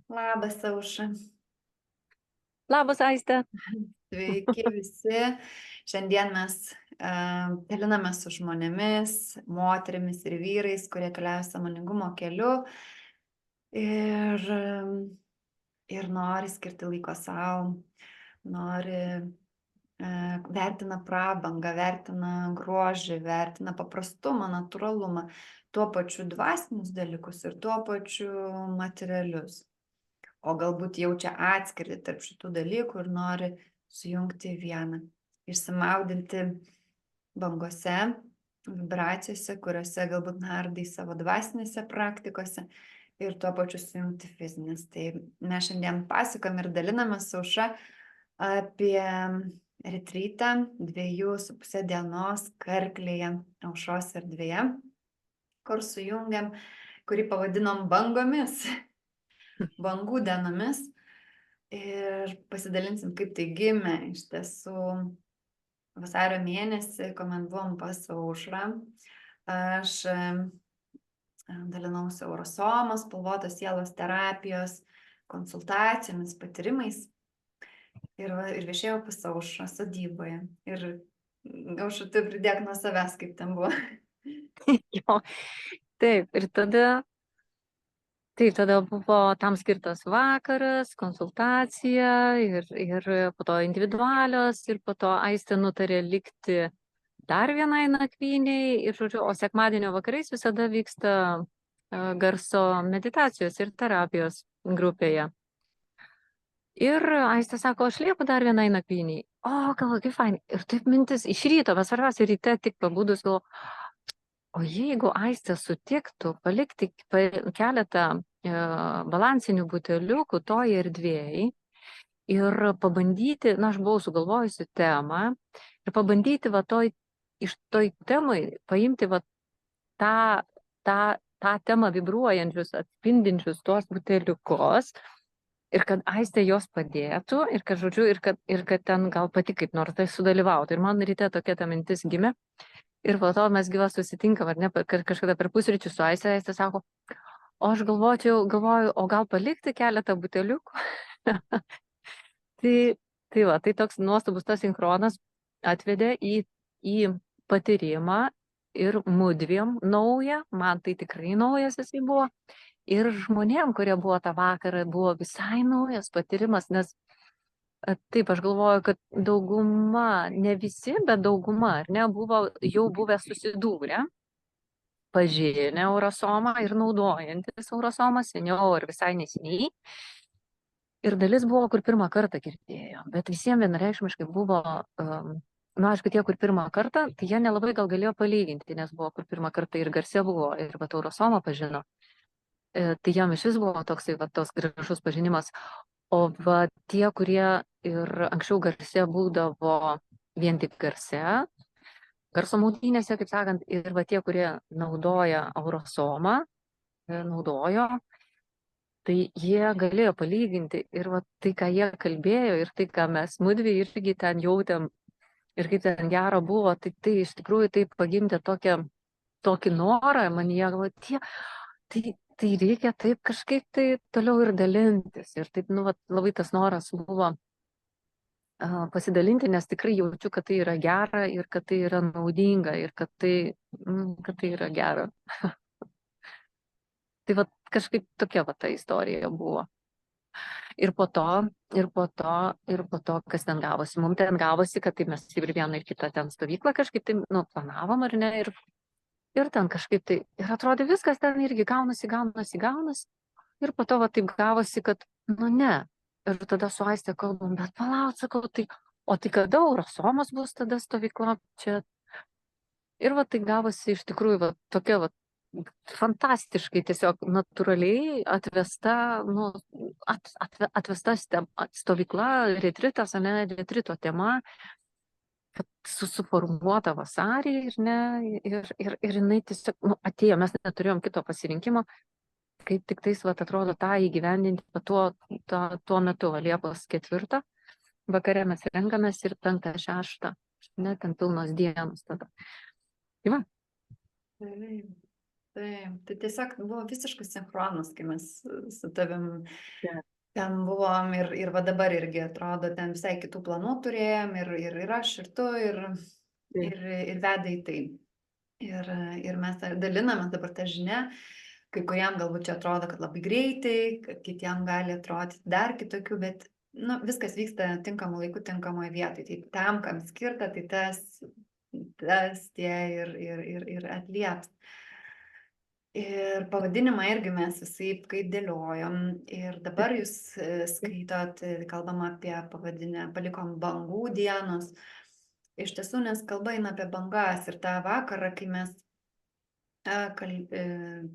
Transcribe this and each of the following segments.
Labas, Aušra. Labas, Aiste. Sveiki visi. Šiandien mes dalinamės su žmonėmis, moterimis ir vyrais, kurie keliauja sąmoningumo keliu ir, ir nori skirti laiko savo, nori vertina prabangą, vertina grožį, vertina paprastumą, natūralumą, tuo pačiu dvasinius dalykus ir tuo pačiu materialius. O galbūt jaučia atskirtį tarp šitų dalykų ir nori sujungti į vieną. Išsimaudinti bangose, vibracijose, kuriuose galbūt nardai savo dvasinėse praktikose ir tuo pačiu sujungti fizinės. Tai mes šiandien pasakojam ir dalinamės su Aušra apie retrytą 2,5 dienos Karklėje, Aušros erdvėje, kur sujungiam, kurį pavadinom bangomis. Bangų dienomis ir pasidalinsim, kaip tai gimė iš tiesų vasario mėnesį, kuomet buvom pas Aušrą. Aš dalinausi Aurosomos, spalvotos sielos terapijos, konsultacijomis, patyrimais ir viešėjau pas Aušrą sodyboje. Ir Aušra, tu pridėk nuo savęs, kaip ten buvo. Jo, taip, ir tada buvo tam skirtas vakaras, konsultacija ir po to individualios, ir po to Aistė nutarė likti dar vienai nakvyniai, ir, žodžiu, o sekmadienio vakarais visada vyksta garso meditacijos ir terapijos grupėje. Ir Aistė sako, aš lieku dar vienai nakvyniai. O, galvoju, kaip fainai. Ir taip mintis iš ryto, bet svarbiausia ryte tik pabudus, galvoju, o jeigu Aistė sutiktų palikti keletą balansinių buteliukų toje erdvėje ir pabandyti, aš buvau sugalvojusi temą, ir pabandyti iš toj temai paimti tą temą vibruojančius, atspindinčius tuos buteliukus, ir kad Aistė jos padėtų, ir kad, žodžiu, ir kad ten gal pati kaip nors tai sudalyvautų. Ir man ryte tokia ta mintis gimė. Ir po to mes gyvas susitinkam, ar ne, kažkada per pusryčių su Aistė. Aistė sako, o aš galvoju, o gal palikti keletą buteliukų? Tai toks nuostabus tas sinchronas atvedė į patyrimą ir mudviem naują, man tai tikrai naujas jisai buvo. Ir žmonėm, kurie buvo tą vakarą, buvo visai naujas patyrimas, nes taip, aš galvoju, kad dauguma, ne visi, bet dauguma, ar ne, buvo jau buvę susidūrę, pažinę Aurosomą ir naudojantis Aurosomą seniau ar visai neseniai. Ir dalis buvo, kur pirmą kartą girdėjo, bet visiems vienareikšmiškai buvo, aišku, tie, kur pirmą kartą, tai jie nelabai gal galėjo palyginti, nes buvo, kur pirmą kartą ir garse buvo, ir Aurosomą pažino. Tai jam iš vis buvo toksai, tos gražus pažinimas. O tie, kurie ir anksčiau garse būdavo vien tik garse, garso maudynėse, kaip sakant, ir tie, kurie naudoja Aurosomą, naudojo, tai jie galėjo palyginti ir tai, ką jie kalbėjo, ir tai, ką mes mudvi irgi ten jautėm, ir kaip ten gera buvo, tai iš tikrųjų taip pagimdė tokį norą, man jie galvoja, tai reikia taip kažkaip tai toliau ir dalintis. Ir taip, labai tas noras buvo pasidalinti, nes tikrai jaučiu, kad tai yra gera ir kad tai yra naudinga ir kad tai yra gera. Tai kažkaip tokia ta istorija buvo. Ir po to, kas ten gavosi. Mums ten gavosi, kad tai mes ir vieną ir kitą ten stovyklą kažkaip tai planavom, ar ne, ir ten kažkaip tai, ir atrodė viskas ten irgi gaunasi. Ir po to taip gavosi, kad, ne. Ir tada su Aiste kalbam, bet palauk, sakau, o tai kada Aurosomos bus tada stovykla čia? Ir tai gavosi iš tikrųjų tokia fantastiškai, tiesiog natūraliai atvesta stovykla, retritas, retrito tema, kad suformuota vasarį, ir jinai tiesiog atėjo, mes neturėjom kito pasirinkimo, kaip tik tais, atrodo, tą įgyvendinti tuo metu, Liepos 4 vakare mes renkamės ir 5-6, ten pilnos dienos tada. Tai va. Tai tiesiog buvo visiškas sinchronas, kai mes su tavim Taip. ten buvom ir va dabar irgi atrodo, ten visai kitų planų turėjom ir aš, ir tu, Taip. ir veda į tai. Ir mes dalinamės dabar tą žinią, kai kuriem galbūt čia atrodo, kad labai greitai, kitiem gali atrodyti dar kitokių, bet nu, viskas vyksta tinkamu laiku, tinkamoje vietoje. Tai tam, kam skirta, tai tas tie ir atlieps. Ir pavadinimą irgi mes visaip kaip dėliojom. Ir dabar jūs skaitot, kalbam apie pavadinę, palikom bangų dienos. Iš tiesų, nes kalba eina apie bangas ir tą vakarą, kai mes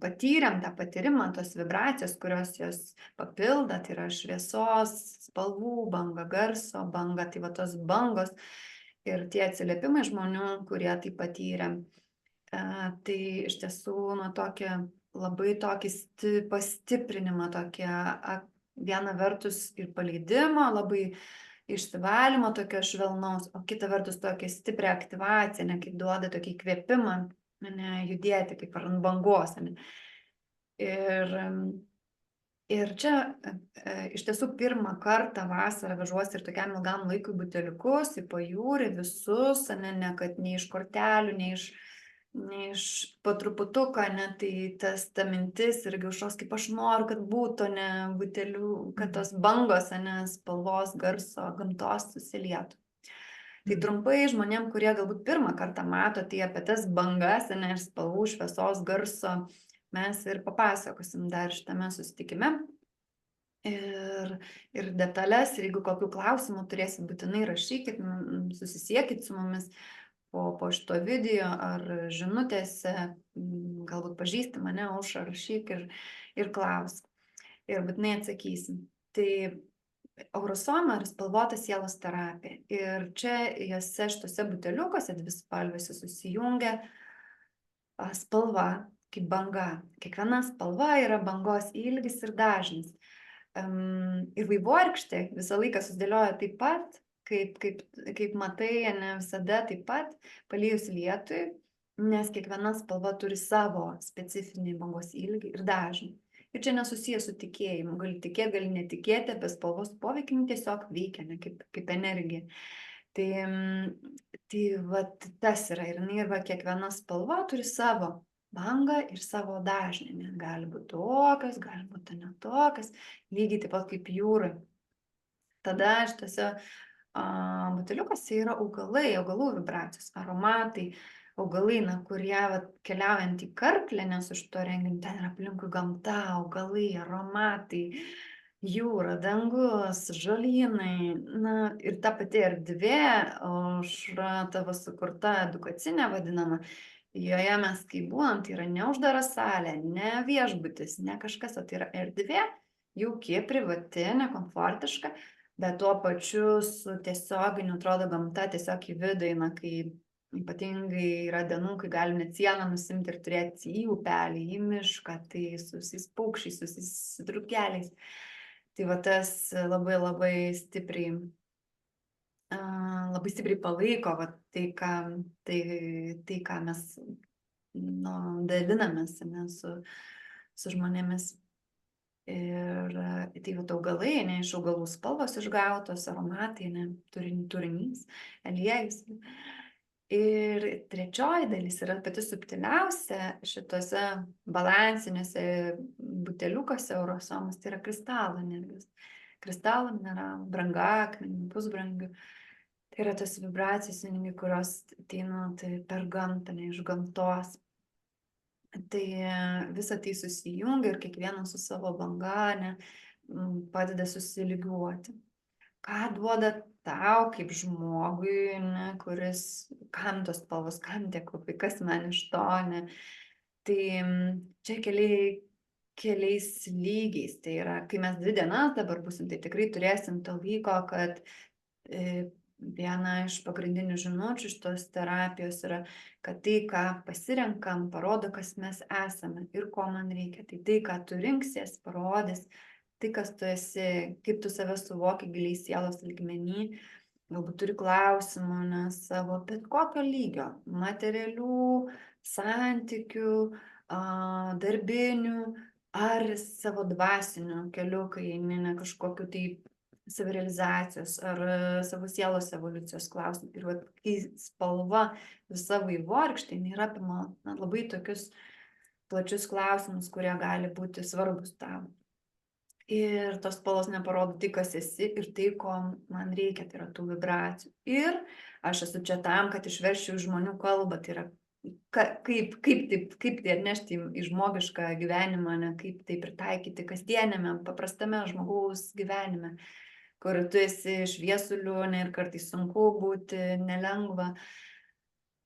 patyrėm tą patyrimą, tos vibracijos, kurios jos papildo, tai yra šviesos, spalvų banga, garso banga, tai va tos bangos ir tie atsiliepimai žmonių, kurie tai patyrė. Tai iš tiesų nuo tokį labai tokį pastiprinimą, tokią viena vertus ir paleidimo, labai išsivalymo tokio švelnaus, o kita vertus tokia stipri aktyvacija, ne kaip duoda tokį įkvėpimą, ne judėti kaip ant bangos. Ne. Ir čia iš tiesų pirmą kartą vasarą vežuosi ir tokiam ilgam laikui buteliukus į pajūrį visus, ne kad nei iš kortelių, nei iš po truputuką, ne, tai ta mintis irgi užšos, kaip aš noriu, kad būtų, ne, butelių, kad tos bangos, ne, spalvos, garso, gamtos susilietų. Tai trumpai žmonėm, kurie galbūt pirmą kartą mato, tai apie tas bangas, ne, ir spalvų, šviesos, garso, mes ir papasakosim dar šitame susitikime. Ir detalės, ir jeigu kokių klausimų turėsit, būtinai rašykit, susisiekit su mumis po šito video ar žinutėse, galbūt pažįsti mane, Aušra, rašyk ir klausk. Ir būtinai atsakysim. Tai Aurosoma yra spalvota sielos terapija. Ir čia jose šitose buteliukuose dvispalvėse susijungia spalva kaip banga. Kiekviena spalva yra bangos ilgis ir dažnis. Ir vaivorykštė visą laiką susidėlioja taip pat, kaip matai, ne visada taip pat, palijus lietui, nes kiekviena spalva turi savo specifinį bangos ilgį ir dažnį. Ir čia nesusijęs su tikėjimu, gali tikėti, gali netikėti, apie spalvos poveikį tiesiog veikia, ne kaip energija. Tai va tas yra, ir va kiekviena spalva turi savo bangą ir savo dažnį, ne, gali būti tokios, gali būti netokios, lygiai taip pat kaip jūrai. Tada šitose buteliukuose yra augalų vibracijos, aromatai, augalai, kurie keliaujant į Karklę, nes už to renginį ten yra aplinkui gamta, augalai, aromatai, jūra, dangus, žolynai, ir ta pati erdvė, Aušra tavo sukurta edukacinė vadinama, joje mes kai būnam, tai yra ne uždara salė, ne viešbutis, ne kažkas, o tai yra erdvė, jauki, privati, nekomfortiška, bet tuo pačiu su tiesioginiu, atrodo, gamta tiesiog į vidų eina, kai ypatingai yra dienų, kai galim net sieną nusimti ir turėti į upelį, į mišką, tai su visais paukščiais, su visais drugeliais. Tai va tas labai labai stipriai palaiko tai, ką mes dalinamės su žmonėmis. Ir tai va augalai, ne, iš augalų spalvos išgautos, aromatai, ne, turinys, aliejus. Ir trečioji dalis yra pati subtiliausia šituose balansiniuose buteliukuose Aurosomos, tai yra kristalo energijos. Kristalų mineralų, brangakmenių, pusbrangių. Tai yra tas vibracijos, kurios ateina per gamtą, ne, iš gamtos. Tai visa tai susijungia ir kiekvienas su savo banga, ne, padeda susilygiuoti. Ką duoda tau kaip žmogui, ne, kuris, kam tos spalvos, kam tie kvapai, kas man iš to, ne. Tai čia keliais lygiais. Tai yra, kai mes 2 dienas dabar būsim, tai tikrai turėsim to laiko, kad viena iš pagrindinių žinučių šitos terapijos yra, kad tai, ką pasirenkam, parodo, kas mes esame ir ko man reikia. Tai, ką tu rinksies, parodys, tai, kas tu esi, kaip tu save suvoki giliai sielos lygmenį, galbūt turi klausimų, nes savo bet kokio lygio, materialių, santykių, darbiniu ar savo dvasiniu keliu, kai eini ne kažkokiu tai savirealizacijos ar savo sielos evoliucijos klausimų. Ir vat, kai spalva visa vaivorykštė, jinai yra apima labai tokius plačius klausimus, kurie gali būti svarbus tau. Ir tos spalvos neparodo tai, kas esi ir tai, ko man reikia, tai yra tų vibracijų. Ir aš esu čia tam, kad išverščiau žmonių kalbą, tai yra kaip tai atnešti į žmogišką gyvenimą, ne, kaip tai pritaikyti kasdienėme, paprastame žmogaus gyvenime, kur tu esi šviesuliu, ne, ir kartais sunku būti, nelengva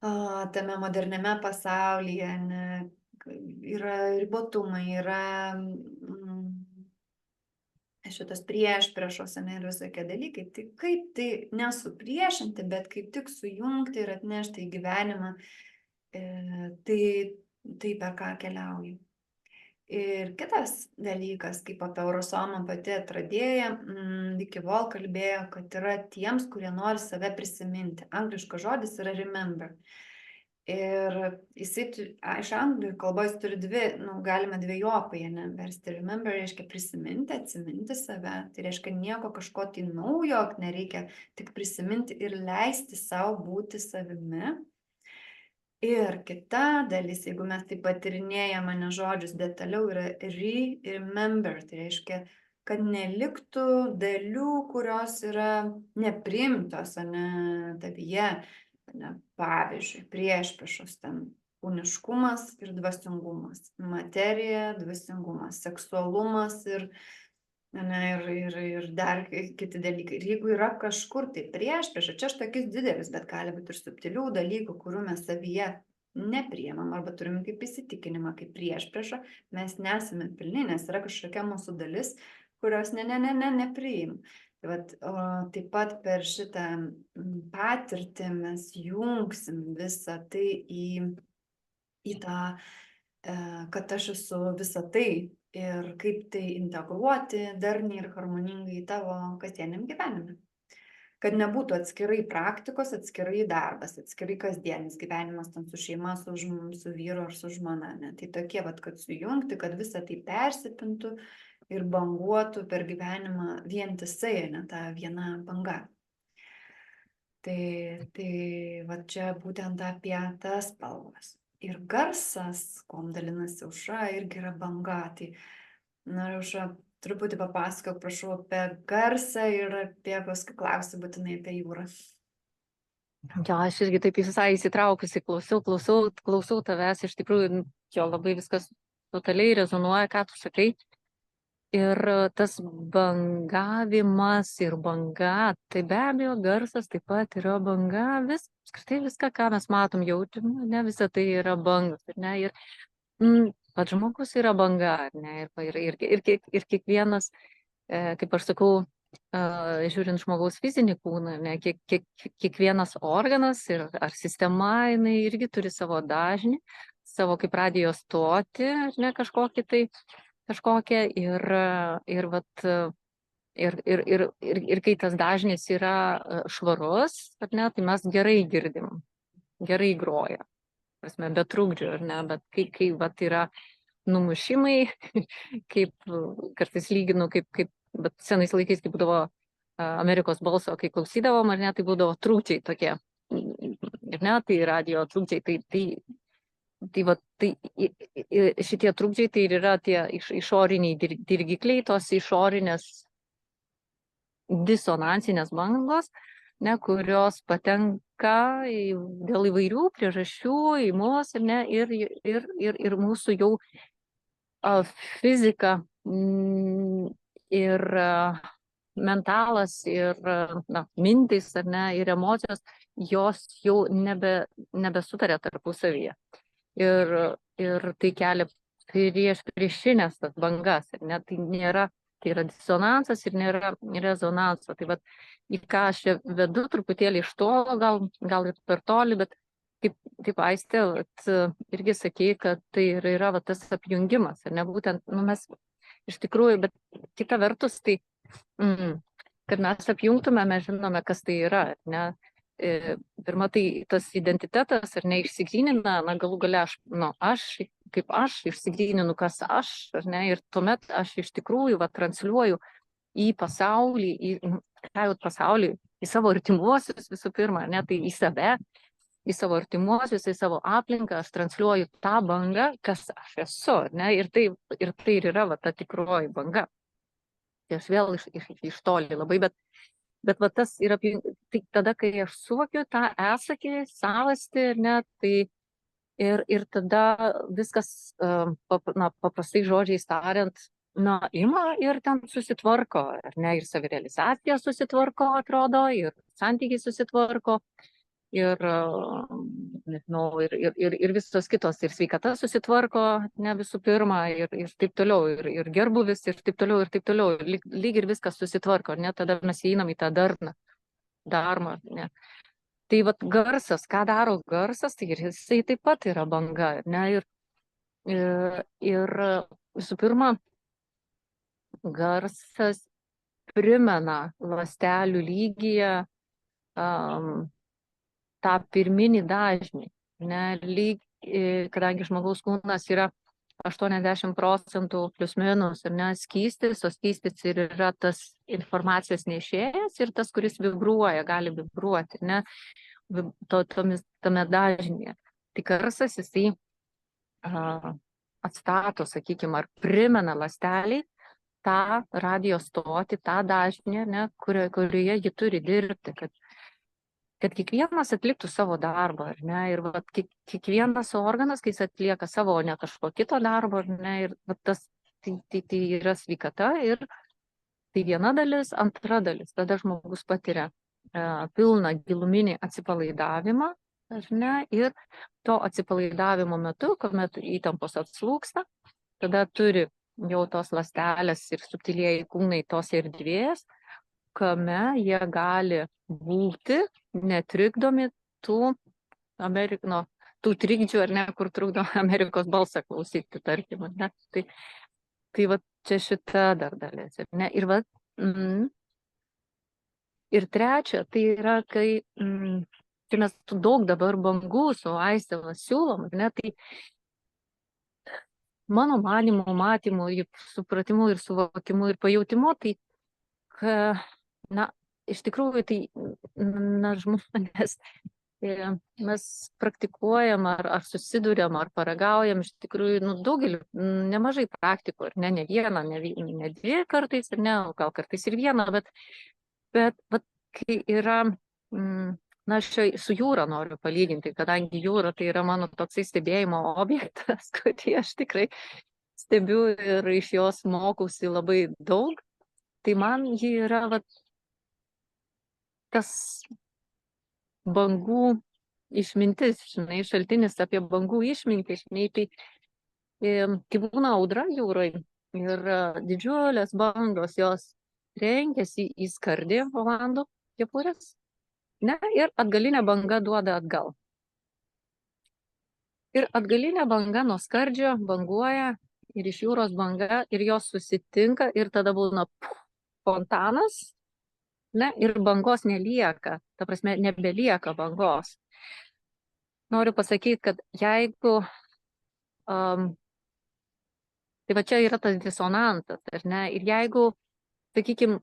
tame moderniame pasaulyje, ne, yra ribotumai, yra šitos priešpriešos, ne, ir visokie dalykai. Tai kaip tai nesupriešinti, bet kaip tik sujungti ir atnešti į gyvenimą, tai per ką keliauji. Ir kitas dalykas, kaip apie Eurosomą pati atradėja, iki Vol kalbėjo, kad yra tiems, kurie nori save prisiminti. Angliškas žodis yra remember. Ir jisai, iš anglų kalbos turi dvi, galime dvejopai versti. Remember reiškia prisiminti, atsiminti save. Tai reiškia nieko kažko tai naujo, nereikia tik prisiminti ir leisti savo būti savimi. Ir kita dalis, jeigu mes taip patyrinėjame ne žodžius detaliau, yra remember. Tai reiškia, kad neliktų dalių, kurios yra nepriimtos, ne tavyje. Pavyzdžiui, priešpriešos ten kūniškumas ir dvasingumas, materija, dvasingumas, seksualumas ir dar kiti dalykai. Ir jeigu yra kažkur tai priešprieša, čia aš tokius didelis, bet gali būti ir subtilių dalykų, kurių mes savyje nepriemam arba turim kaip įsitikinimą, kaip priešpriešą, mes nesame pilni, nes yra kažkokia mūsų dalis, kurios nepriim. Taip pat per šitą patirtį mes jungsim visą tai į tą, kad aš esu visą tai ir kaip tai integruoti darniai ir harmoningai į tavo kasdieniam gyvenime. Kad nebūtų atskirai praktikos, atskirai darbas, atskirai kasdienis gyvenimas ten su šeima, su vyru ar su žmona. Ne? Tai tokie, kad sujungti, kad visą tai persipintų ir banguotų per gyvenimą vientisai, ne ta viena banga. Tai čia būtent apie tas spalvas. Ir garsas, kuom dalinasi Aušra, irgi yra banga. Tai, Aušra, truputį papasakok, prašau, apie garsą ir apie, paskui klausiu būtinai apie jūrą. Jo, aš irgi taip visai įsitraukusi, klausau tavęs, iš tikrųjų, jo labai viskas totaliai rezonuoja, ką tu sakai. Ir tas bangavimas ir banga, tai be abejo garsas taip pat yra banga, apskritai viską, ką mes matom, jaučiam, ne, visa tai yra bangas, ne, ir pats žmogus yra banga, ne, ir kiekvienas, kaip aš sakau, žiūrint žmogaus fizinį kūną, ne, kiekvienas organas ar sistema, jinai irgi turi savo dažnį, savo kaip radijo stotį, ne, kažkokią ir kai tas dažnis yra švarus, ar ne, tai mes gerai girdim, gerai groja, prasme, be trukdžių, ar ne, bet kai yra numušimai, kaip kartais lyginu, bet senais laikais, kai būdavo Amerikos balso, kai klausydavom, ar ne, tai būdavo trukdžiai tokie, ar ne, tai radio trukdžiai, tai šitie trukdžiai tai yra tie išoriniai dirgikliai, tos išorinės disonansinės bangos, ne, kurios patenka dėl įvairių priežasčių į mus, ne, ir mūsų jau fizika ir mentalas ir mintys, ar ne, ir emocijos, jos jau nebesutarė tarpusavyje. Ir tai kelia priešinės tas bangas, ir net tai yra disonansas ir nėra rezonanso. Tai į ką aš vedu truputėlį iš tolo, gal ir per toli, bet kaip Aistė irgi sakė, kad tai yra tas apjungimas, ir ne būtent, mes iš tikrųjų, bet kita vertus, tai kad mes apjungtume, mes žinome, kas tai yra, ne? pirma, tai tas identitetas ar neišsigrynina, na galų gale aš išsigryninu, kas aš, ar ne, ir tuomet aš iš tikrųjų transliuoju į pasaulį, į savo artimuosius visų pirma, ne, tai į save, į savo artimuosius, į savo aplinką, aš transliuoju tą bangą, kas aš esu, ne, ir tai ir yra ta tikroji banga. Tai aš vėl iš toli labai, bet tas yra, tai tada, kai aš suvokiu tą esakį, savastį, ne, tai ir tada viskas, paprastai žodžiais tariant, ima ir ten susitvarko, ar ne, ir savirealizacija susitvarko, atrodo, ir santykiai susitvarko, ir, nežinau, ir visos kitos, ir sveikata susitvarko, ne, visų pirma, ir taip toliau, ir gerbuvis, ir taip toliau, lyg ir viskas susitvarko, ne, tada mes įeinam į tą darmą, ne. Tai garsas, ką daro garsas, tai ir jisai taip pat yra banga, ne, ir visų pirma, garsas primena ląstelių lygyje tą pirminį dažnį, ne, kadangi žmogaus kūnas yra 80% plius minus, ir ne, skystis, o skystis ir yra tas informacijos nešėjas ir tas, kuris vibruoja, gali vibruoti, ne, tame dažnyje. Tai garsas jisai atstato, sakykime, ar primena ląsteliai tą radijo stotį, tą dažnį, ne, kurioje ji turi dirbti, kad kiekvienas atliktų savo darbą, ar ne, ir kiekvienas organas, kai jis atlieka savo, o ne kažko kito darbo, ar ne, ir tai yra sveikata, ir tai viena dalis, antra dalis, tada žmogus patiria pilną giluminį atsipalaidavimą, ar ne, ir to atsipalaidavimo metu, kuomet įtampos atslūgsta, tada turi jau tos ląstelės ir subtilieji kūnai tos erdvės, kame jie gali būti netrikdomi tų trikdžių, ar ne, kur trukdo Amerikos balsą klausyti, tarkim, ne. Tai čia šita dar dalis, ar ne. Ir trečia, tai yra, kai mes daug dabar bangų su Aiste siūlom, ar ne, tai mano matymu, supratimu ir suvokimu ir pajautimu, tai iš tikrųjų, tai žmonės, mes praktikuojam ar susiduriam, ar paragaujam, iš tikrųjų, daugelį, nemažai praktikų, ar ne vieną, ne dvi kartais, ar ne, gal kartais ir vieną, bet kai yra, aš su jūra noriu palyginti, kadangi jūra tai yra mano toksai stebėjimo objektas, kurį aš tikrai stebiu ir iš jos mokausi labai daug, tai man ji yra tas bangų išmintis, žinai, šaltinis apie bangų išmintį, žinai, tai kai būna audra jūrai ir didžiulės bangos, jos rengiasi į skardį olandų kepurės, ne, ir atgalinė banga duoda atgal. Ir atgalinė banga nuo skardžio banguoja ir iš jūros banga ir jos susitinka ir tada būna fontanas, ne, ir bangos nelieka, ta prasme, nebelieka bangos. Noriu pasakyti, kad jeigu, tai čia yra tas disonantas, ar ne, ir jeigu, sakykime,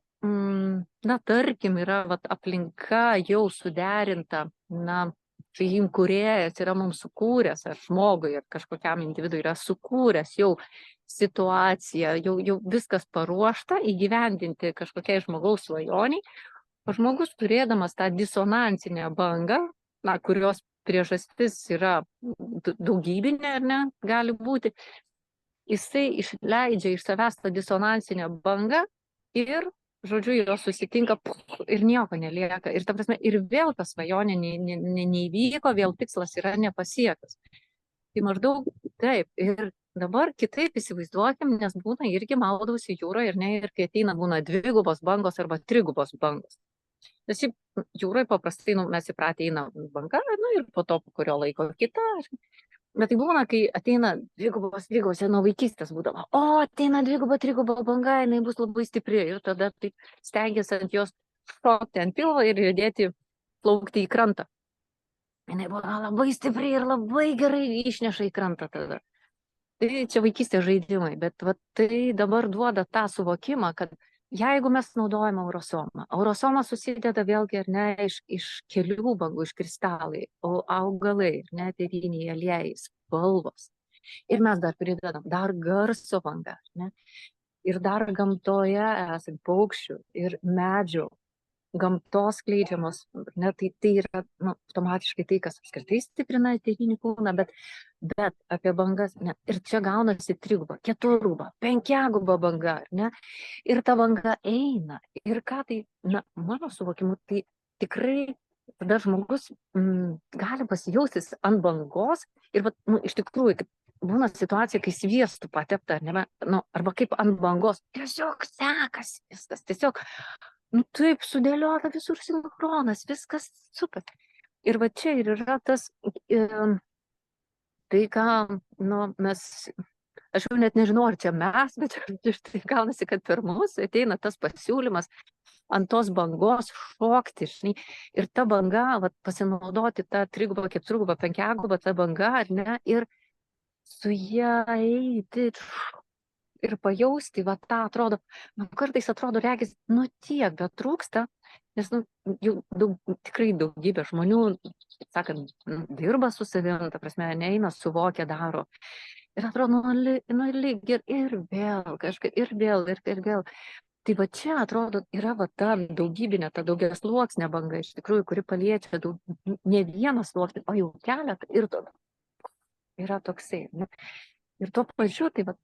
tarkim, yra aplinka jau suderinta, sakykim, kūrėjas yra mums sukūręs, ar žmogui, ar kažkokiam individui yra sukūręs jau situaciją, jau viskas paruošta įgyvendinti kažkokiai žmogaus svajoniai, o žmogus turėdamas tą disonansinę bangą, kurios priežastis yra daugybinė, ar ne, gali būti, jisai išleidžia iš savęs tą disonansinę bangą ir, žodžiu, jos susitinka ir nieko nelieka. Ir ta prasme, ir vėl ta svajonė neįvyko, vėl tikslas yra nepasiektas. Tai maždaug taip. Ir dabar kitaip įsivaizduokim, nes būna irgi maudausi jūroje ir ne, ir kai ateina būna dvigubos bangos arba trigubos bangos. Nes šiaip jūroje paprastai mes įpratę eina banga, ir po to po kurio laiko kita. Bet tai būna, kai ateina dvigubos, nuo vaikystės būdavo, ateina dviguba, triguba banga, jinai bus labai stipri ir tada taip stengiasi ant jos šokti ant pilvo ir judėti plaukti į krantą. Jinai buvo labai stipri ir labai gerai išneša į krantą tada. Tai čia vaikystės žaidimai, bet va, tai dabar duoda tą suvokimą, kad jeigu mes naudojame aurosomą, aurosoma susideda vėlgi ar ne iš kelių bangų, iš kristalai, o augalai, ar ne, eteriniai aliejai, spalvos. Ir mes dar pridedam dar garso bangą, ar ne? Ir dar gamtoje esant paukščių ir medžių, gamtos skleidžiamos, ne, tai yra automatiškai tai, kas apskritai stiprina eterinį kūną, bet apie bangas, ne, ir čia gaunasi triguba, keturguba, penkiaguba banga, ne, ir ta banga eina, ir ką tai, na, mano suvokimu, tai tikrai tada žmogus gali pasijausti ant bangos ir, iš tikrųjų, būna situacija, kai sviestų patepta, ne, arba kaip ant bangos, tiesiog sekasi viskas, tiesiog taip sudėliota visur sinchronas, viskas super. Ir va čia ir yra tas, tai ką, mes, aš jau net nežinau, ar čia mes, bet tai gaunasi, kad per mus ateina tas pasiūlymas ant tos bangos šokti, žinai, ir ta banga, va, pasinaudoti tą trigubą, keturgubą, penkiagubą, tą bangą, ar ne, ir su ją eiti, ir pajausti, va tą atrodo, kartais atrodo, regis, tiek, bet trūksta, nes, jau tikrai daugybė žmonių, sakant, dirba su savim, ta prasme, neina, suvokia, daro. Ir atrodo, lyg ir vėl kažkaip, ir vėl. Tai va čia, atrodo, yra va ta daugybinė, ta daugiasluoksnė banga, iš tikrųjų, kuri paliečia ne vieną sluoksnį, o jau keletą, ir tada yra toksai. Ne? Ir tuo pačiu, tai va,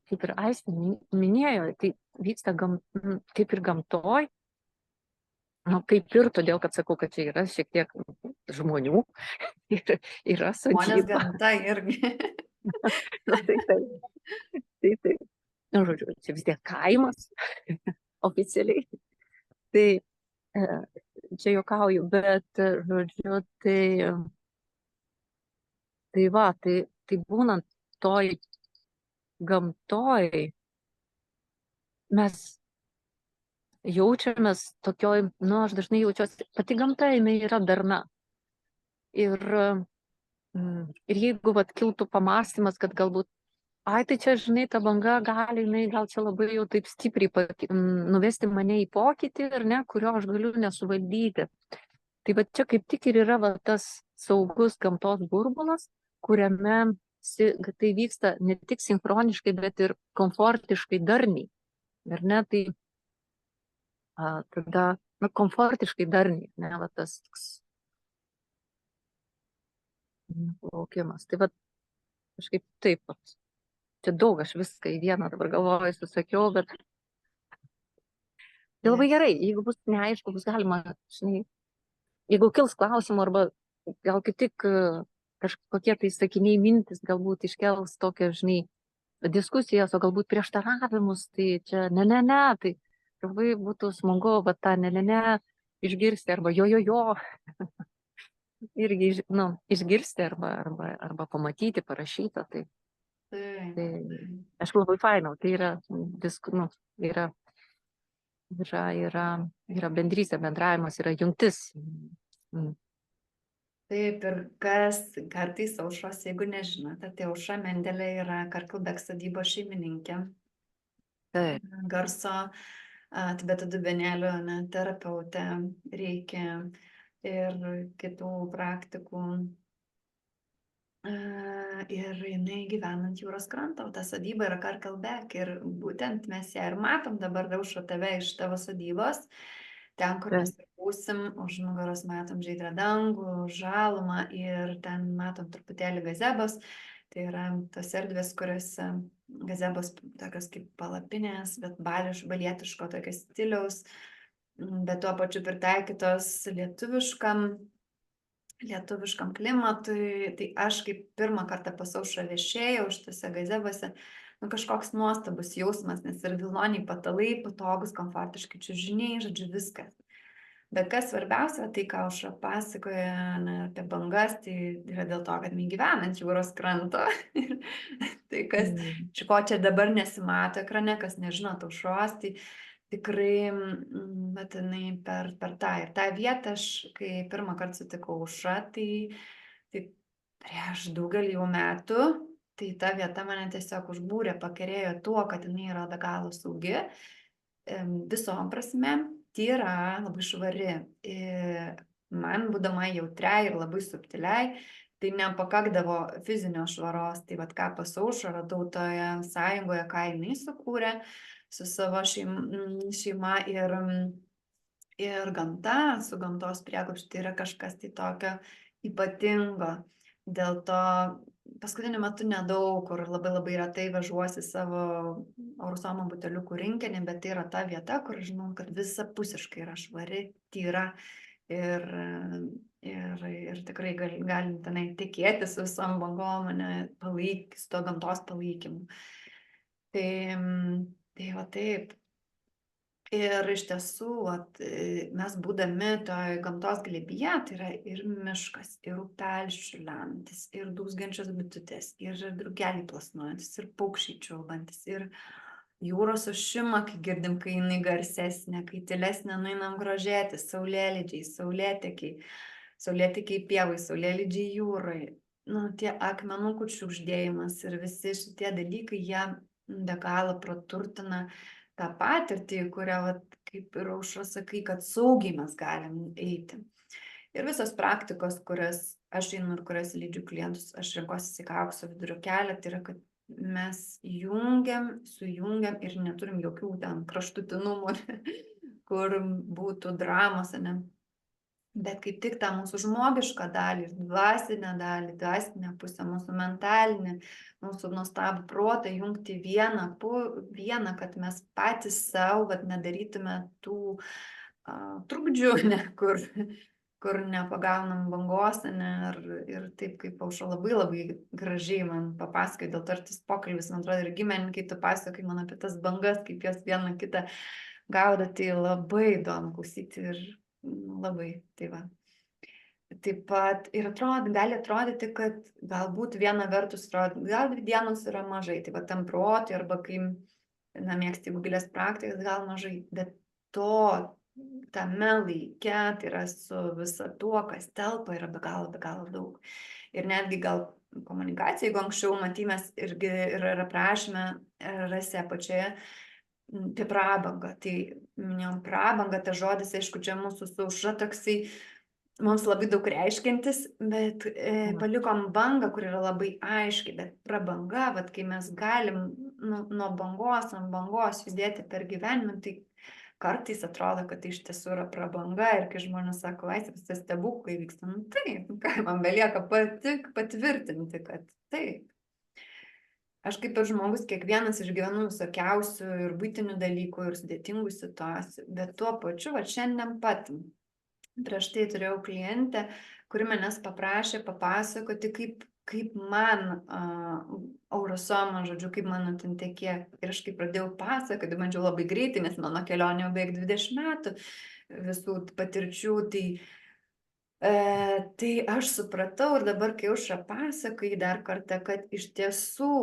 kaip ir Aistė minėjo, tai vyksta kaip ir gamtoj, kaip ir todėl, kad sakau, kad čia yra šiek tiek žmonių, ir yra sodyba. Žmonės gamta irgi. Tai, žodžiu, čia vis tiek kaimas, oficialiai. Tai čia juokauju, bet, žodžiu, tai va, tai būnant toj gamtoj, mes jaučiamės tokioj, aš dažnai jaučiuosi, pati gamta, jinai yra darna. Ir jeigu vat kiltų pamąstymas, kad galbūt, tai čia, žinai, ta banga gali, gal čia labai jau taip stipriai nuvesti mane į pokytį, ar ne, kurio aš galiu nesuvaldyti. Tai va čia kaip tik ir yra va tas saugus gamtos burbulas, kuriame tai vyksta ne tik sinchroniškai, bet ir komfortiškai darniai. Ir ne, tai tada, komfortiškai darniai, ne, va tas laukimas. Tai va, kažkaip taip, čia daug, aš viską į vieną dabar galvoju, susakiau, bet tai labai gerai, jeigu bus neaišku, bus galima, žinai, jeigu kils klausimų, arba gal kaip tik kažkokie tai sakiniai mintis galbūt iškels tokią, žinai, diskusijas, o galbūt prieštaravimus, tai čia ne, tai labai būtų smagu, bet tą ne, išgirsti, arba jo, irgi, išgirsti, arba pamatyti, parašytą, tai aš labai fainau, tai yra, yra bendrystė, bendravimas, yra jungtis. Taip, ir kartais Aušros, jeigu nežinote, tai Aušra Mendelė yra Karklbek sodybos šeimininkė. Taip. Garso tibeto dubenėlių terapeutė, reikia ir kitų praktikų. Ir jinai gyvenant jūros krantą, ta sodyba yra Karklbek ir būtent mes ją ir matom dabar, Aušra, tave iš tavo sodybos. Ten, kur mes būsim, už nugaros matom žydrą dangų, žalumą ir ten matom truputėlį gazebos. Tai yra tos erdvės, kuriuose gazebos tokios kaip palapinės, bet balietiško tokio stiliaus, bet tuo pačiu pritaikytos lietuviškam klimatui. Tai aš kaip pirmą kartą pas Aušrą viešėjau šitose gazebose, kažkoks nuostabus jausmas, nes ir vilnoniai patalai, patogus, komfortiški čiužiniai, žodžiu, viskas. Bet kas svarbiausia, tai ką Aušra pasakoja apie bangas, tai yra dėl to, kad mes gyvenant jūros kranto. Tai kas, ko čia dabar nesimato ekrane, kas nežino Aušros, tai tikrai, vat jinai per tą ir tą vietą aš, kai pirmą kartą sutikau aušrą, tai prieš daugelį jau metų, tai ta vieta mane tiesiog užbūrė, pakerėjo tuo, kad jinai yra be galo saugi, visom prasmėm, tyra, labai švari. Man, būdama jautriai ir labai subtiliai, tai nepakakdavo fizinio švaros. Tai vat ką pas Aušrą radau toje sąjungoje, ką jinai sukūrė su savo šeima ir gamta, su gamtos prieglobsčiu, tai yra kažkas tai tokio ypatingo. Dėl to paskutiniu metu nedaug, kur labai labai retai vežuosi savo Aurusomo buteliukų rinkinį, bet tai yra ta vieta, kur žinau, kad visapusiškai yra švari, tyra ir tikrai galim tenai tikėtis visom bangom, su to gamtos palaikymu. Tai va taip. Ir iš tiesų, mes būdami toj gamtos glėbyje, tai yra ir miškas, ir upelis čiurlenantis, ir dūzgiančios bitutės, ir drugeliai plasnojantis, ir paukščiai čiulbantis, ir jūros ošimą, kai girdim, kai jinai garsesnė, kai tylesnė, nueinam grožėtis, saulėlydžiai, saulėtekiai pievai, saulėlydžiai jūrai, tie akmenukų šiugždėjimas ir visi šitie dalykai, jie be galo praturtina tą patirtį, kurią, kaip ir Aušra sakai, kad saugiai mes galim eiti. Ir visos praktikos, kurias aš einu ir kurias lydžiu klientus, aš renkuosi į aukso vidurio kelią, tai yra, kad mes sujungiam ir neturim jokių ten kraštutinumų, kur būtų dramos, bet kaip tik tą mūsų žmogišką dalį, dvasinę pusę, mūsų mentalinį, mūsų nuostabų protą jungti vieną, kad mes patys savo nedarytume tų trukdžių, kur nepagaunam bangos, ir taip kaip Aušra labai labai gražiai man papasakojo, dėl to ir tas pokalbis, man atrodo, ir gimė, kai tu pasakoji man apie tas bangas, kaip jos vieną kitą gaudo, tai labai įdomu klausyti ir labai, tai va. Taip pat ir gali atrodyti, kad galbūt viena vertus, gal 2 dienos yra mažai, tai va tam protui, arba kai mėgsti gilės praktikas, gal mažai, bet tame laike, tai yra su visa tuo, kas telpa, yra be galo daug. Ir netgi gal komunikacija, jeigu anksčiau matymės irgi ir aprašyme rasi apačioje, apie prabangą. Tai minėjom prabangą, tas žodis, aišku, čia mūsų su Aušra toksai mums labai daug reiškiantis, bet palikom bangą, kur yra labai aiški, bet prabanga, kai mes galim nuo bangos ant bangos judėti per gyvenimą, tai kartais atrodo, kad tai iš tiesų yra prabanga ir kai žmonės sako, visi stebuklai vyksta, taip, man belieka patvirtinti, kad taip. Aš kaip ir žmogus kiekvienas išgyvenu visokiausių ir buitinių dalykų, ir sudėtingų situacijų, bet tuo pačiu, šiandien pat, prieš tai turėjau klientę, kuri manęs paprašė papasakoti, kaip man Aurosoma, žodžiu, kaip mano ten tekė. Ir aš kai pradėjau pasakoti, bandžiau labai greitai, nes mano kelionė jau beveik 20 metų visų patirčių, tai aš supratau ir dabar, kai Aušra pasakoji dar kartą, kad iš tiesų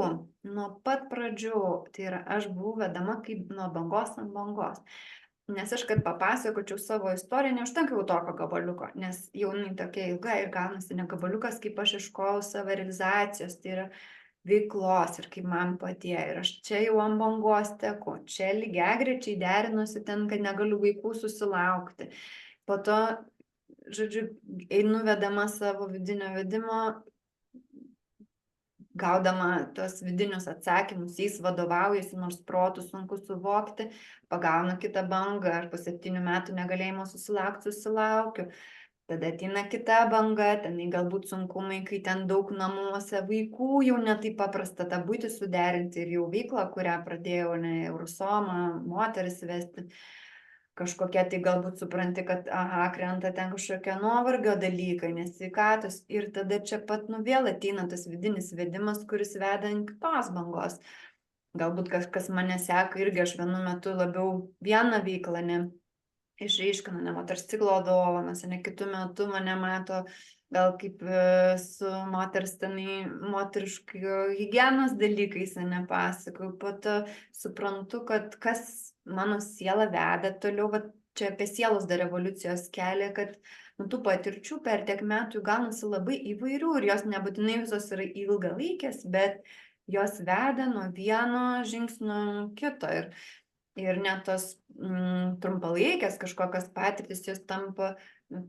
nuo pat pradžių, tai yra aš buvau vedama kaip nuo bangos ant bangos. Nes aš, kad papasakočiau savo istoriją, neužtenka jau tokio gabaliuko, nes jau tokia ilga ir gaunasi ne gabaliukas, kaip aš ieškojau savo realizacijos, tai yra veiklos ir kaip man padėjo. Ir aš čia jau ant bangos teku, čia lygiagrečiai derinusi ten, kad negaliu vaikų susilaukti. Po to, žodžiu, einu vedama savo vidinio vedimo, gaudama tuos vidinius atsakymus, jais vadovaujasi, nors protų sunku suvokti, pagaunu kitą bangą, aš po 7 metų negalėjimo susilaukiu. Tada ateina kita banga, tenai galbūt sunkumai, kai ten daug namuose vaikų, jau ne taip paprasta tą buitį suderinti ir jau veiklą, kurią pradėjau, Aurosoma, moteris vesti. Kažkokie tai galbūt supranti, kad krenta ten kažkokie nuovargio dalykai, nesveikatos ir tada čia pat vėl ateina tas vidinis vedimas, kuris veda ant kitos bangos. Galbūt kažkas mane seka irgi, aš vienu metu labiau vieną veiklą išreiškinu, moters ciklo dovanas, kitu metu mane mato gal kaip su moters tenai, moteriškio higienos dalykais, nepasakoju. Po to suprantu, kad kas mano sielą veda toliau, va, čia apie sielos dar revoliucijos kelią, kad tų patirčių per tiek metų gaunasi labai įvairių ir jos nebūtinai visos yra ilgalaikės, bet jos veda nuo vieno žingsnio kito. Ir net tos trumpalaikės kažkokios patirtis, jos tampa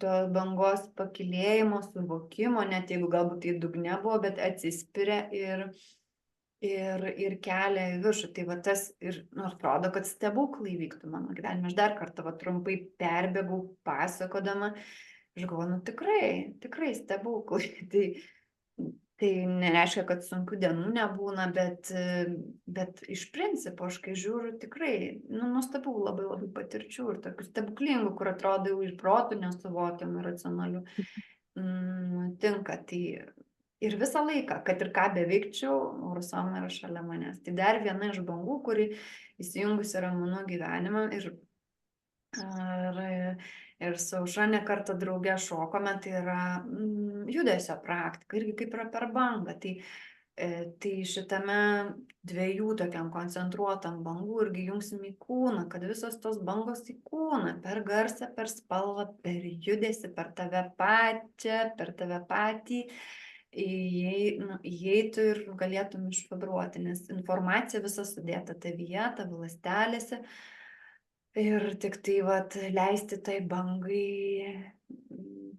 to bangos pakilėjimo, suvokimo, net jeigu galbūt tai dugne buvo, bet atsispiria ir kelia į viršų. Tai va tas ir atrodo, kad stebuklai vyktų mano gyvenime. Aš dar kartą va trumpai perbėgau pasakodama. Aš galvoju, tikrai stebuklai. Tai nereiškia, kad sunkių dienų nebūna, bet iš principo, aš kai žiūriu, tikrai, nuostabių labai patirčių ir tokių stebuklingų, kur atrodo jau ir protų nesuvokiamų, racionalių, tinka. Tai ir visą laiką, kad ir ką beveikčiau, Urusoma yra šalia manęs. Tai dar viena iš bangų, kuri įsijungusi yra mano gyvenimą ir su Aušra ne kartą drauge šokome, tai yra judesio praktika, irgi kaip yra per bangą. Tai šitame dviejų tokiam koncentruotam bangų irgi jungsim į kūną, kad visos tos bangos į kūną, per garsą, per spalvą, per judesį, per tave pačią, per tave patį, įeitų ir galėtum išvibruoti, nes informacija visa sudėta tavyje, tavo ląstelėse. Ir tik tai vat leisti tai bangai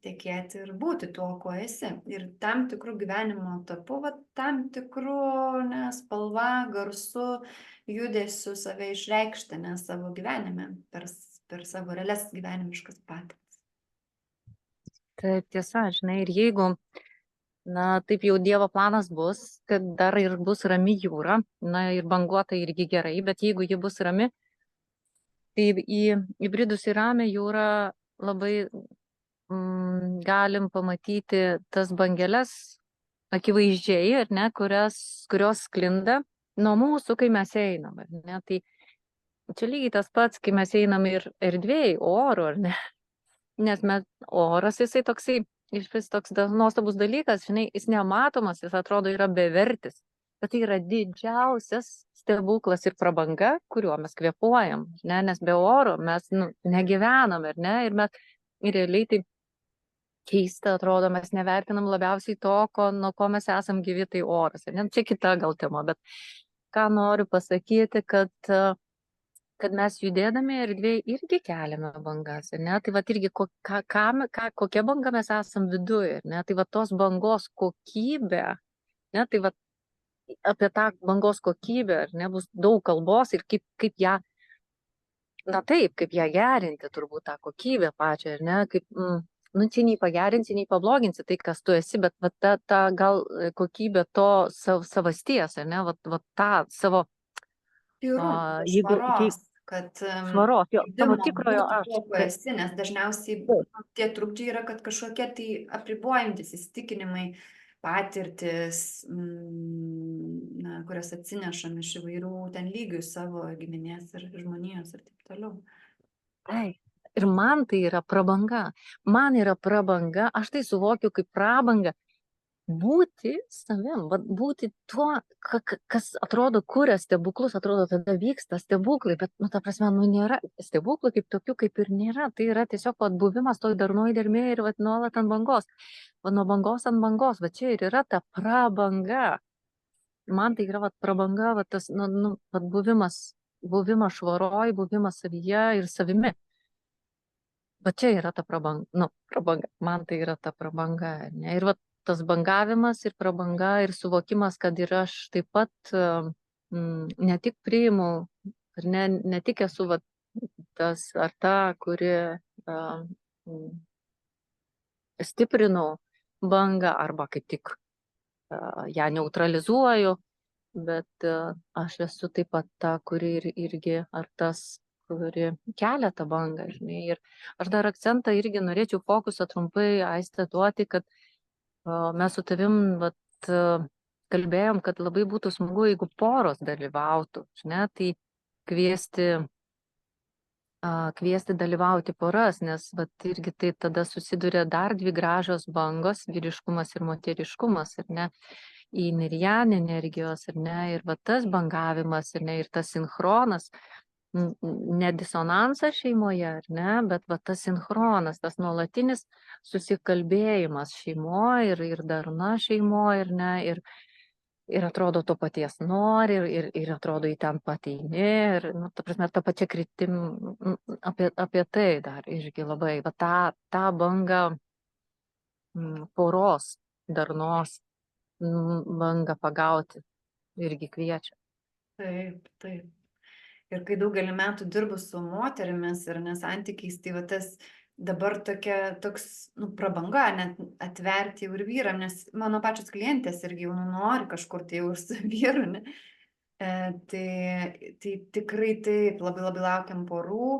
tekėti ir būti tuo, kuo esi. Ir tam tikrų gyvenimo etapų, tam tikrų spalva, garsu, judesiu save išreikšti, nes savo gyvenime, per savo realias gyvenimiškas patirtis. Taip, tiesa, žinai, ir jeigu, taip jau Dievo planas bus, kad dar ir bus rami jūra, ir banguota irgi gerai, bet jeigu ji bus rami, tai įbridus į ramią jūrą labai galim pamatyti tas bangeles akivaizdžiai, ar ne, kurios sklinda nuo mūsų, kai mes einam, ar ne. Tai čia lygiai tas pats, kai mes einam ir erdvėj, oru, ar ne. Nes oras jisai toksai, išvis toks nuostabus dalykas, žinai, jis nematomas, jis atrodo yra bevertis. Bet tai yra didžiausias stebuklas ir prabanga, kuriuo mes kvėpuojam, ne? Nes be oro mes negyvenam, ar ne? Ir mes realiai tai keista atrodo, mes nevertinam labiausiai to, nuo ko mes esam gyvi, tai oras. Ne? Čia kita gal tema, bet ką noriu pasakyti, kad mes judėdami erdvėje irgi keliame bangas, ne? Tai va irgi kokia banga mes esam viduje, ne? Tai va tos bangos kokybė, ne? Tai va apie tą bangos kokybę, ar ne, bus daug kalbos ir kaip ją, kaip ją gerinti, turbūt tą kokybę pačią, ar ne, kaip, čia nei pagerinsi, nei pabloginsi tai, kas tu esi, bet va ta gal kokybė to savasties, ar ne, va tą savo švaros, kad švaros, tavo tikrojo aš. Tuo, kuo esi, nes dažniausiai tie trukdžiai yra, kad kažkokie tai apribojantis įsitikinimai, patirtis, kurias atsinešam iš įvairių ten lygių savo giminės ir žmonijos ir taip toliau. Taip. Ir man tai yra prabanga. Man yra prabanga, aš tai suvokiu kaip prabanga. Būti savim, būti tuo, kas atrodo kuria stebuklus, atrodo tada vyksta stebuklai, bet, ta prasme, nėra stebuklų kaip tokių, kaip ir nėra. Tai yra tiesiog buvimas toj darnoj dermė ir nuolat ant bangos. Nuo bangos ant bangos, čia ir yra ta prabanga. Man tai yra prabanga, tas buvimas švaroj, buvimas savyje ir savimi. Bet čia yra ta prabanga, prabanga, man tai yra ta prabanga, ne? Ir tas bangavimas ir prabanga ir suvokimas, kad ir aš taip pat ne tik priimu, ar ne tik esu tas ar ta, kuri stiprinu bangą arba kaip tik ją neutralizuoju, bet aš esu taip pat ta, kuri irgi ar tas, kuri kelia tą bangą, žinai. Ir aš dar akcentą irgi norėčiau fokusą trumpai Aiste duoti, kad mes su tavim kalbėjom, kad labai būtų smagu, jeigu poros dalyvautų, žinai, tai kviesti kviesti dalyvauti poras, nes vat, irgi tai tada susiduria dar dvi gražios bangos, vyriškumas ir moteriškumas, ar ne, į Nirjan energijos, ar ne, ir va tas bangavimas, ar ne, ir tas sinchronas, ne disonansas šeimoje, ar ne, bet va tas sinchronas, tas nuolatinis susikalbėjimas šeimoje ir darna šeimoje, ar ne, ir atrodo to paties nori, ir atrodo į ten pateini, ir, nu, ta prasme, ta pačia kryptim, apie tai dar irgi labai, va tą bangą poros, darnos bangą pagauti irgi kviečia. Taip, taip. Ir kai daugelį metų dirbu su moterimis ir nesantykiais, tai va tas dabar toks, nu, prabanga net atverti jau ir vyram, nes mano pačios klientės irgi jau nori kažkur tai jau ir su vyru, ne? Tai tikrai taip, labai labai laukiam porų.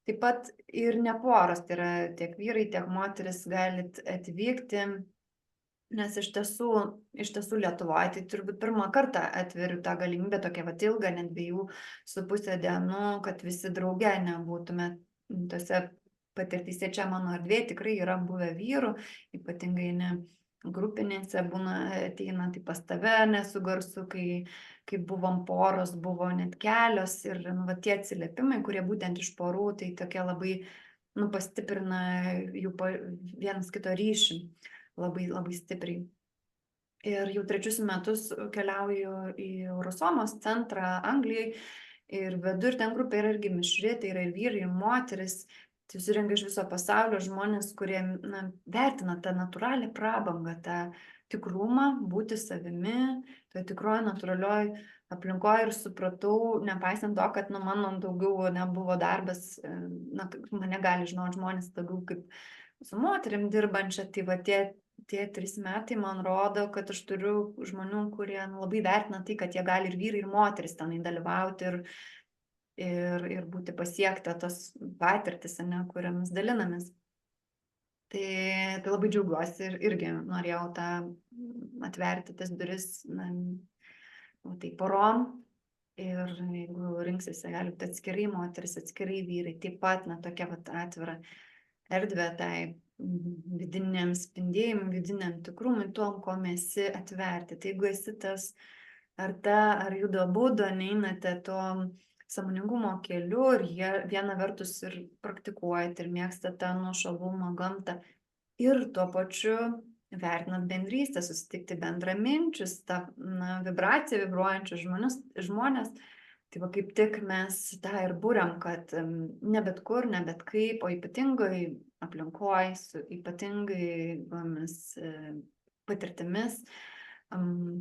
Taip pat ir ne poros, tai yra tiek vyrai, tiek moteris galit atvykti. Nes iš tiesų Lietuvoje tai turbūt pirmą kartą atveriu tą galimybę tokią vat ilgą, net 2,5 dienų, kad visi drauge nebūtume tose patirtyse. Čia mano erdvėje tikrai yra buvę vyrų, ypatingai ne grupinėse būna, ateina tai pas tave, nesu garsu, kai buvom poros, buvo net kelios ir nu, va, tie atsiliepimai, kurie būtent iš porų, tai tokie labai pastiprina jų vienas kito ryšį. Labai, labai stipriai. Ir jau 3 metus keliauju į Eurosomos centrą Anglijai ir vedu, ir ten grupė yra irgi mišri, tai yra ir vyrai, ir moteris. Tai surenka iš viso pasaulio žmonės, kurie vertina tą natūralią prabangą, tą tikrumą, būti savimi, toje tikroje natūralioj aplinkoje. Ir supratau, nepaisant to, kad mano daugiau nebuvo darbas, mane gali žinoti žmonės daugiau kaip su moterim dirbančią, tai va tie 3 metai man rodo, kad aš turiu žmonių, kurie labai vertina tai, kad jie gali ir vyrai, ir moteris tenai dalyvauti ir būti pasiekta tos patirtis, ne, kuriamis dalinamės. Tai labai džiaugiuosi ir irgi norėjau atverti tas duris, tai porom. Ir jeigu rinksisi, galite atskirai moteris, atskirai vyrai, taip pat tokia atvira erdvė tai vidiniam spindėjimui, vidiniam tikrumui, tuom, ko esi atverti. Tai jeigu esi tas ar judo būdo, neinate to sąmoningumo keliu ir jie viena vertus ir praktikuojate ir mėgstate tą nuošalumą, gamtą ir tuo pačiu vertinat bendrystę, susitikti bendraminčius, tą vibraciją vibruojančius žmonės. Tai va kaip tik mes tą ir būriam, kad ne bet kur, ne bet kaip, o ypatingai aplinkoje, su ypatingai patirtimis,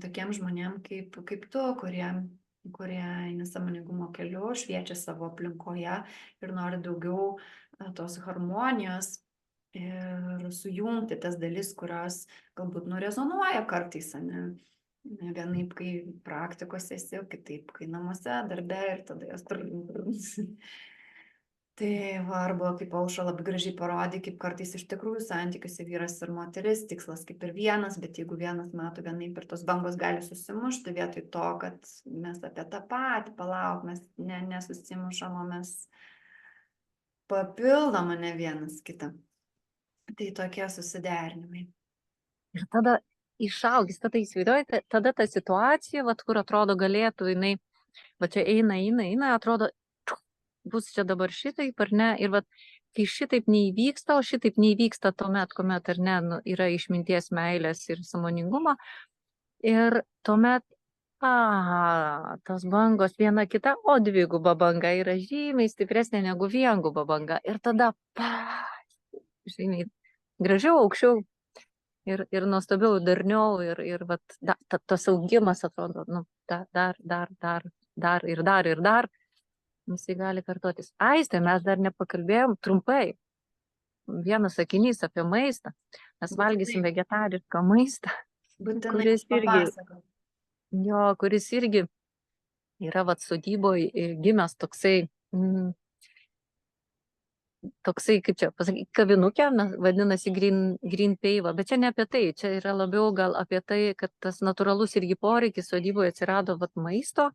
tokiems žmonėms kaip tu, kurie eina sąmoningumo keliu, šviečia savo aplinkoje ir nori daugiau tos harmonijos ir sujungti tas dalis, kurios galbūt nurezonuoja kartais, ne? Vienaip, kai praktikos esi, o kitaip, kai namuose, darbe ir tada jos Tai arba kaip Aušra labai gražiai parodė, kaip kartais iš tikrųjų santykiuose vyras ir moteris, tikslas kaip ir vienas, bet jeigu vienas mato vienaip ir tos bangos gali susimušti, vietoj to, kad mes apie tą patį palauk, mes nesusimušam, o mes papildom ne vienas kitą. Tai tokie susiderinimai. Ir tada išaugis, tada įsivaizduoji, tada ta situacija, vat, kur atrodo galėtų, jinai, va čia eina, atrodo, bus čia dabar šitaip, ar ne, ir vat, kai šitaip neįvyksta, o šitaip neįvyksta tuomet, kuomet, ar ne, yra išminties, meilės ir sąmoningumo, ir tuomet, tos bangos viena kita, o dviguba banga yra žymiai stipresnė negu vienguba banga, ir tada, žymiai gražiau, aukščiau. Ir nuostabiau, darniau, ir vat, tas augimas atrodo, dar, jisai gali kartotis. Aiste, mes dar nepakalbėjom trumpai. Vienas sakinys apie maistą. Mes valgysim vegetarišką maistą, kuris irgi yra vat sodyboje gimęs toksai, kaip čia pasakyti, kavinukė, vadinasi green peiva, bet čia ne apie tai, čia yra labiau gal apie tai, kad tas natūralus irgi poreikis sodyboje atsirado vat maisto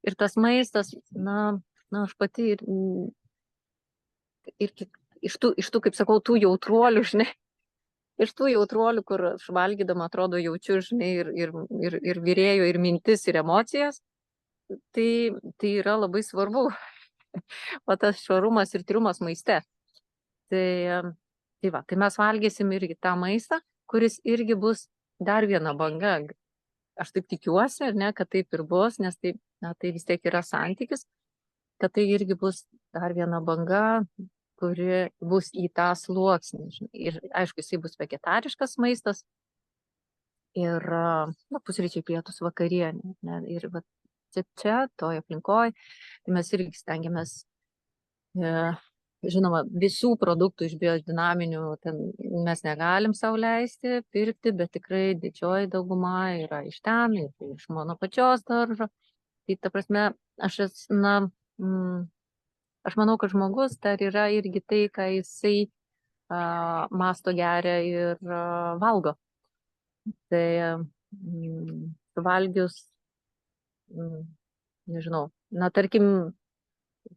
ir tas maistas, aš pati iš tų, kaip sakau, tų jautruolių, žinai, iš tų jautruolių, kur aš valgydama, atrodo, jaučiu, žinai, ir virėjo, ir mintis, ir emocijas, tai yra labai svarbu, o tas švarumas ir tyrumas maiste. Tai va, tai mes valgysim irgi tą maistą, kuris irgi bus dar viena banga. Aš taip tikiuosi, ar ne, kad taip ir bus, nes tai, tai vis tiek yra santykis, kad tai irgi bus dar viena banga, kuri bus į tą sluoksnį. Ir aišku, jisai bus vegetariškas maistas ir pusryčiai, pietus, vakarienė. Ne? Ir va, čia, toje aplinkoje, tai mes irgi stengiamės, žinoma, visų produktų iš biodinaminių mes negalim sau leisti pirkti, bet tikrai didžioji dauguma yra iš ten, iš mano pačios daržo. Tai ta prasme, aš manau, kad žmogus dar yra irgi tai, ką jisai masto, geria ir valgo. Tai suvalgius, nežinau, tarkim,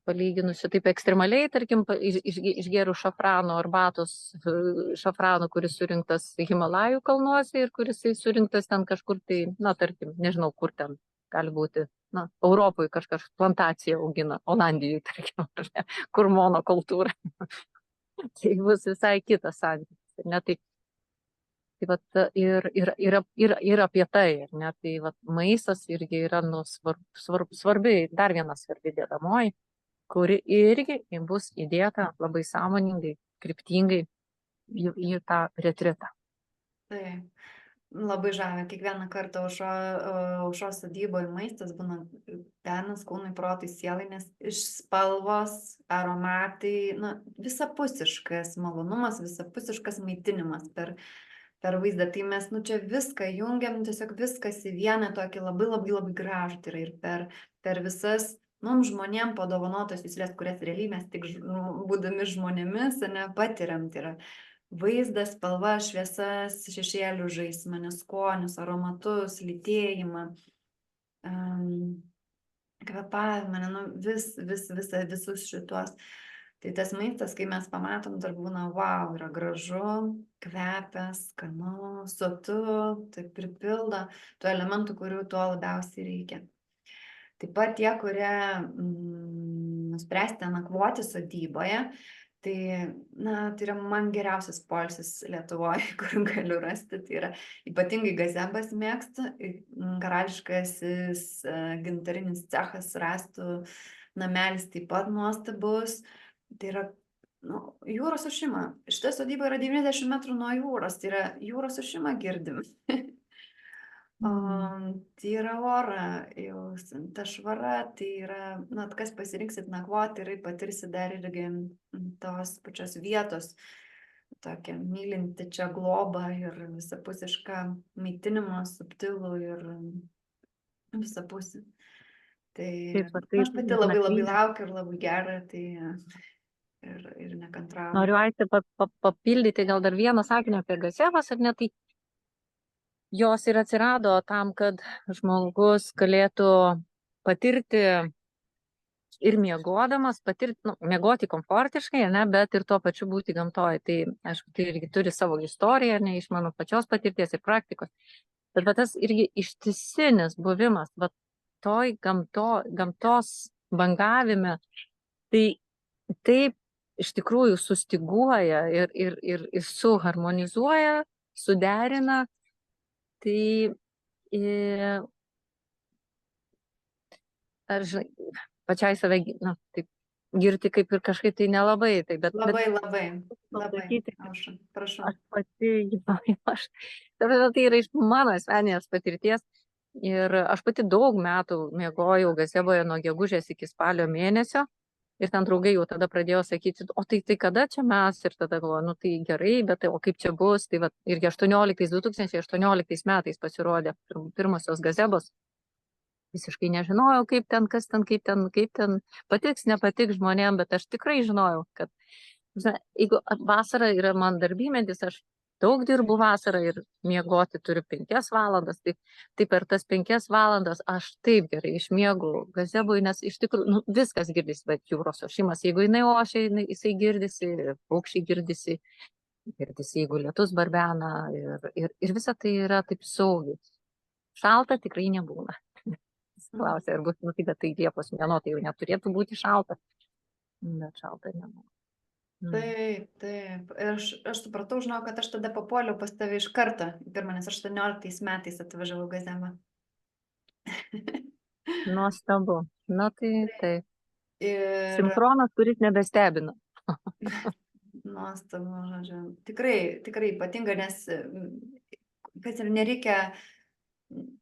palyginusi taip ekstremaliai, tarkim, išgėrus šafrano arbatos, šafrano, kuris surinktas Himalajų kalnuose ir kuris surinktas ten kažkur tai, tarkim, nežinau, kur ten gali būti, Europoje kažkas plantaciją augina, Olandijoje, tarkim, kur monokultūra. Tai bus visai kitas santykis. Tai vat, ir apie tai, ne, tai vat, maistas irgi yra svarbi, dar viena svarbi dedamoji, kuri irgi bus įdėta labai sąmoningai, kryptingai į tą retritą. Tai labai žavia, kiekvieną kartą aušros sodyboje maistas būna penas kūnui, protui, sielai, nes iš spalvos, aromatai, visapusiškas malonumas, visapusiškas maitinimas per vaizdą. Tai mes čia viską jungiam, tiesiog viskas į vieną tokį labai labai labai gražų. Tai yra ir per visas mums žmonėm padovanotas juslės, kurias realiai mes tik būdami žmonėmis patiriam. Tai yra vaizdas, spalva, šviesas, šešėlių žaismą, skonius, aromatus, lytėjimą, kvėpavimą, visus šitos. Tai tas maistas, kai mes pamatom, dar būna, wow, yra gražu, kvepia, skanu, sotu, tai pripildo tų elementų, kurių tuo labiausiai reikia. Taip pat tie, kurie nuspręsite nakvoti sodyboje, tai yra man geriausias poilsis Lietuvoje, kur galiu rasti. Tai yra ypatingai gazebas mėgstu, karališkasis gintarinis cechas, rastų namelis taip pat nuostabus. Tai yra jūros ošimą. Šita sodyba yra 90 metrų nuo jūros, tai yra jūros ošimą girdim. Tai yra ora, jau ta švara, tai yra, kas pasirinksit nakvoti ir patirsi dar irgi tos pačios vietos, tokią mylinti čia globą ir visapusišką maitinimą, subtilų ir visapusį. Tai aš pati labai labai laukiu ir labai gera, tai ir nekantrauju. Noriu, Aiste, papildyti gal dar vieną sakinį apie gazebas, ar ne, tai jos ir atsirado tam, kad žmogus galėtų patirti ir miegodamas, miegoti komfortiškai, ne, bet ir tuo pačiu būti gamtoje. Tai, aišku, tai irgi turi savo istoriją, ne, iš mano pačios patirties ir praktikos. Bet tas irgi ištisinis buvimas, toj gamtos bangavime, tai taip iš tikrųjų sustiguoja ir suharmonizuoja, suderina. Tai ar žinai, pačiai save, taip, girti kaip ir kažkaip tai nelabai. Tai, bet labai. Prašau. Aš pati, tai yra iš mano asmeninės patirties. Ir aš pati daug metų miegojau gazeboje nuo gegužės iki spalio mėnesio. Ir ten draugai jau tada pradėjo sakyti, o tai kada čia mes? Ir tada galvoju, tai gerai, bet o kaip čia bus? Tai irgi 2018 metais pasirodė pirmosios gazebos. Visiškai nežinojau, kaip ten, patiks, nepatiks žmonėm, bet aš tikrai žinojau, kad jeigu vasara yra man darbymetis, aš daug dirbu vasarą ir miegoti turiu 5 valandas, tai per tas 5 valandas aš taip gerai išmiegu gazebui, nes iš tikrųjų viskas girdisi, bet jūros ošimas, jeigu jinai ošia, jisai girdisi, paukščiai girdisi, jeigu lietus barbena ir visa tai yra taip saugiai. Šalta tikrai nebūna. Klausia, ar bus nutykta, tai Liepos mėnuo, tai jau neturėtų būti šalta, bet šalta nebūna. Taip. Ir aš supratau, žinau, kad aš tada papuoliau pas tave iš karto. Pirmą, nes 18 metais atvažiavau Gazemą. Nuostabu. Na tai taip. Ir Sinchronas, kuris nebestebina. nuostabu, žodžiu. Tikrai ypatinga, nes kas ir nereikia,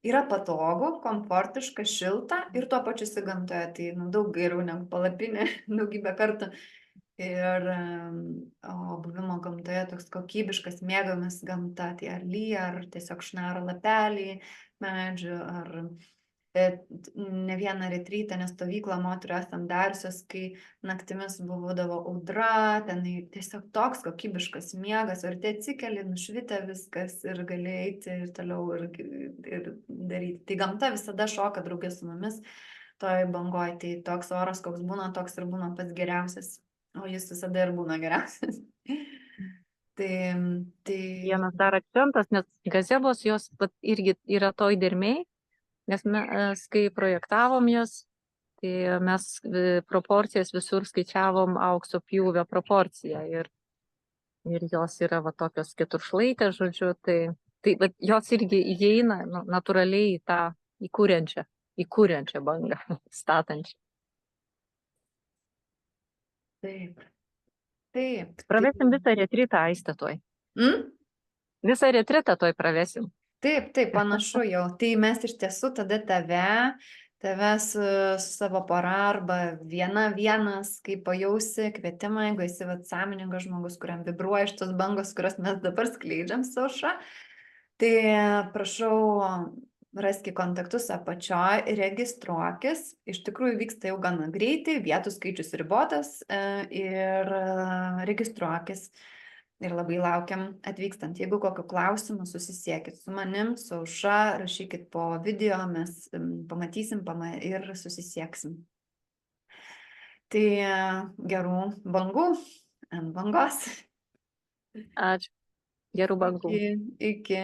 yra patogu, komfortiška, šilta ir tuo pačiu esi gamtoje. Tai daug geriau negu palapinė daugybę kartų. Ir buvimo gamtoje toks kokybiškas mėgavimas gamta, tai ar lyja, ar tiesiog šnara lapeliai medžių, ar ne vieną retrytą, nes stovyklą moterų esam dariusios, kai naktimis būdavo audra, ten tiesiog toks kokybiškas miegas, ir tai atsikeli, nušvitę viskas ir gali eiti ir toliau ir daryti. Tai gamta visada šoka draugė su mumis toj bangoj, tai toks oras, koks būna, toks ir būna pats geriausias. O jis visada ir būna geriausias. Tai... Vienas dar akcentas, nes gazebos jos irgi yra toj dermėj, nes mes, kai projektavom jas, tai mes proporcijas visur skaičiavom aukso pjūvio proporciją ir jos yra va tokios keturšlaitės, žodžiu, tai jos irgi įeina natūraliai į tą įkūrenčią bangą, statančią. Taip. Pravesim visą retritą, Aiste, toj. Visą retritą toj pravesim. Taip, panašu jau. Tai mes iš tiesų tada tave su savo pora arba vienas, kaip pajausi kvietimą, jeigu esi sąmoningas žmogus, kuriam vibruoja šitos bangos, kurias mes dabar skleidžiam su aušra, tai prašau, raski kontaktus apačioj, registruokis. Iš tikrųjų vyksta jau gana greitai, vietų skaičius ribotas ir registruokis. Ir labai laukiam atvykstant. Jeigu kokiu klausimu, susisiekit su manim, su aušra, rašykit po video, mes pamatysim ir susisieksim. Tai gerų bangų ant bangos. Ačiū. Gerų bangų. Iki.